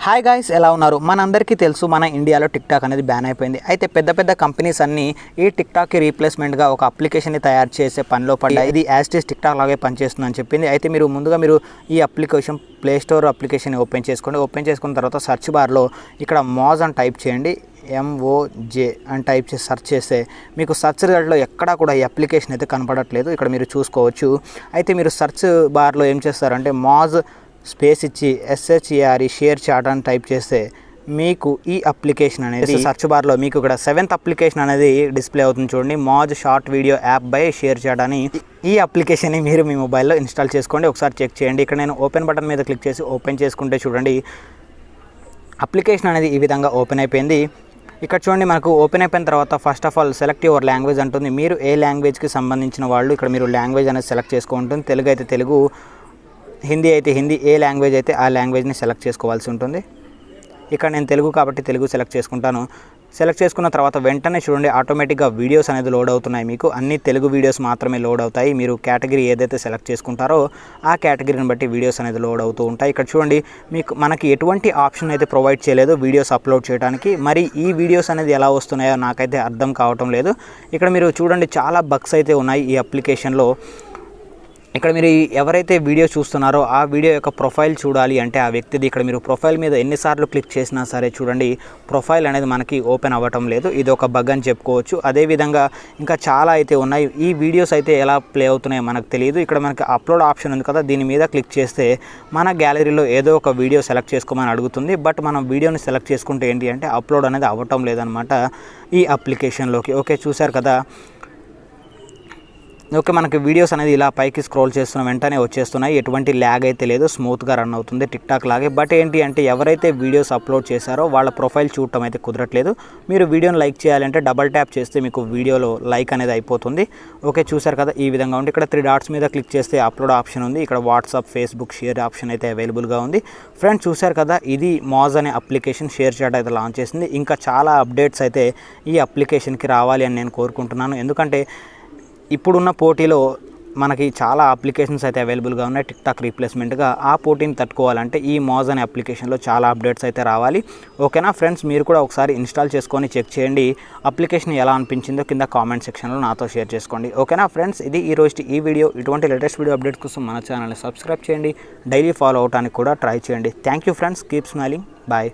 Hi guys, ఎలా ఉన్నారు? మనందరికీ తెలుసు మన ఇండియాలో టిక్టాక్ అనేది బ్యాన్ అయిపోయింది. అయితే పెద్ద పెద్ద కంపెనీస్ అన్నీ ఈ టిక్టాక్కి రీప్లేస్మెంట్గా ఒక అప్లికేషన్ని తయారు చేసే పనిలో పడ్డాయి. ఇది యాస్టీస్ టిక్టాక్ లాగే పనిచేస్తుందని చెప్పింది. అయితే మీరు ముందుగా ఈ application play store application open చేసుకోండి. ఓపెన్ చేసుకున్న తర్వాత సెర్చ్ బార్లో ఇక్కడ మోజ్ అని టైప్ చేయండి. MOJ అని టైప్ చేసి సెర్చ్ చేస్తే మీకు సెర్చ్ రిజల్ట్లో ఎక్కడా కూడా ఈ అప్లికేషన్ అయితే కనపడట్లేదు. ఇక్కడ మీరు చూసుకోవచ్చు. అయితే మీరు సెర్చ్ బార్లో ఏం చేస్తారంటే మోజ్ స్పేస్ ఇచ్చి SHARE షేర్ చాట్ అని టైప్ చేస్తే మీకు ఈ అప్లికేషన్ అనేది సెర్చ్ బార్లో మీకు ఇక్కడ 7th అప్లికేషన్ అనేది డిస్ప్లే అవుతుంది. చూడండి, Moj short video app by ShareChat అని. ఈ అప్లికేషన్ని మీరు మీ మొబైల్లో ఇన్స్టాల్ చేసుకోండి. ఒకసారి చెక్ చేయండి. ఇక్కడ నేను ఓపెన్ బటన్ మీద క్లిక్ చేసి ఓపెన్ చేసుకుంటే చూడండి, అప్లికేషన్ అనేది ఈ విధంగా ఓపెన్ అయిపోయింది. ఇక్కడ చూడండి, మనకు ఓపెన్ అయిపోయిన తర్వాత first of all select your language అంటుంది. మీరు ఏ లాంగ్వేజ్కి సంబంధించిన వాళ్ళు ఇక్కడ మీరు లాంగ్వేజ్ అనేది సెలెక్ట్ చేసుకుంటుంది. తెలుగు అయితే తెలుగు, హిందీ అయితే హిందీ, ఏ లాంగ్వేజ్ అయితే ఆ లాంగ్వేజ్ని సెలెక్ట్ చేసుకోవాల్సి ఉంటుంది. ఇక్కడ నేను తెలుగు కాబట్టి తెలుగు సెలెక్ట్ చేసుకుంటాను. సెలెక్ట్ చేసుకున్న తర్వాత వెంటనే చూడండి, ఆటోమేటిక్గా వీడియోస్ అనేది లోడ్ అవుతున్నాయి. మీకు అన్ని తెలుగు వీడియోస్ మాత్రమే లోడ్ అవుతాయి. మీరు కేటగిరీ ఏదైతే సెలెక్ట్ చేసుకుంటారో ఆ కేటగిరీని బట్టి వీడియోస్ అనేది లోడ్ అవుతూ ఉంటాయి. ఇక్కడ చూడండి, మనకి ఎటువంటి ఆప్షన్ అయితే ప్రొవైడ్ చేయలేదు వీడియోస్ అప్లోడ్ చేయడానికి. మరి ఈ వీడియోస్ అనేది ఎలా వస్తున్నాయో నాకైతే అర్థం కావటం లేదు. ఇక్కడ మీరు చూడండి, చాలా బగ్స్ అయితే ఉన్నాయి ఈ అప్లికేషన్లో. ఇక్కడ మీరు ఎవరైతే వీడియో చూస్తున్నారో ఆ వీడియో యొక్క ప్రొఫైల్ చూడాలి అంటే ఆ వ్యక్తిది ఇక్కడ మీరు ప్రొఫైల్ మీద ఎన్నిసార్లు క్లిక్ చేసినా సరే చూడండి, ప్రొఫైల్ అనేది మనకి ఓపెన్ అవ్వటం లేదు. ఇది ఒక బగ్ అని చెప్పుకోవచ్చు. అదేవిధంగా ఇంకా చాలా అయితే ఉన్నాయి. ఈ వీడియోస్ అయితే ఎలా ప్లే అవుతున్నాయో మనకు తెలియదు. ఇక్కడ మనకి అప్లోడ్ ఆప్షన్ ఉంది కదా, దీని మీద క్లిక్ చేస్తే మన గ్యాలరీలో ఏదో ఒక వీడియో సెలెక్ట్ చేసుకోమని అడుగుతుంది. బట్ మనం వీడియోని సెలెక్ట్ చేసుకుంటే ఏంటి అంటే అప్లోడ్ అనేది అవ్వటం లేదనమాట ఈ అప్లికేషన్లోకి. ఓకే, చూశారు కదా. ఓకే, మనకి వీడియోస్ అనేది ఇలా పైకి స్క్రోల్ చేస్తున్న వెంటనే వచ్చేస్తున్నాయి. ఎటువంటి ల్యాగ్ అయితే లేదు, స్మూత్గా రన్ అవుతుంది టిక్టాక్ లాగే. బట్ ఏంటి అంటే ఎవరైతే వీడియోస్ అప్లోడ్ చేశారో వాళ్ళ ప్రొఫైల్ చూడటం అయితే కుదరట్లేదు. మీరు వీడియోని లైక్ చేయాలంటే డబల్ ట్యాప్ చేస్తే మీకు వీడియోలో లైక్ అనేది అయిపోతుంది. ఓకే, చూసారు కదా, ఈ విధంగా ఉంది. ఇక్కడ 3 డాట్స్ మీద క్లిక్ చేస్తే అప్లోడ్ ఆప్షన్ ఉంది. ఇక్కడ వాట్సాప్, ఫేస్బుక్ షేర్ ఆప్షన్ అయితే అవైలబుల్గా ఉంది. ఫ్రెండ్స్, చూసారు కదా, ఇది మోజ్ అనే అప్లికేషన్ షేర్ చాట్ అయితే లాంచ్ చేసింది. ఇంకా చాలా అప్డేట్స్ అయితే ఈ అప్లికేషన్కి రావాలి అని నేను కోరుకుంటున్నాను. ఎందుకంటే ఇప్పుడున్న పోటీలో మనకి చాలా అప్లికేషన్స్ అయితే అవైలబుల్గా ఉన్నాయి టిక్టాక్ రీప్లేస్మెంట్గా. ఆ పోటీని తట్టుకోవాలంటే ఈ మోజ్ అనే అప్లికేషన్లో చాలా అప్డేట్స్ అయితే రావాలి. ఓకేనా ఫ్రెండ్స్, మీరు కూడా ఒకసారి ఇన్స్టాల్ చేసుకొని చెక్ చేయండి. అప్లికేషన్ ఎలా అనిపించిందో కింద కామెంట్ సెక్షన్లో నాతో షేర్ చేసుకోండి. ఓకేనా ఫ్రెండ్స్, ఇది ఈ వీడియో. ఇటువంటి లేటెస్ట్ వీడియో అప్డేట్స్ కోసం మన ఛానల్ని సబ్స్క్రైబ్ చేయండి. డైలీ ఫాలో అవడానికి కూడా ట్రై చేయండి. Thank you friends, keep smiling, bye.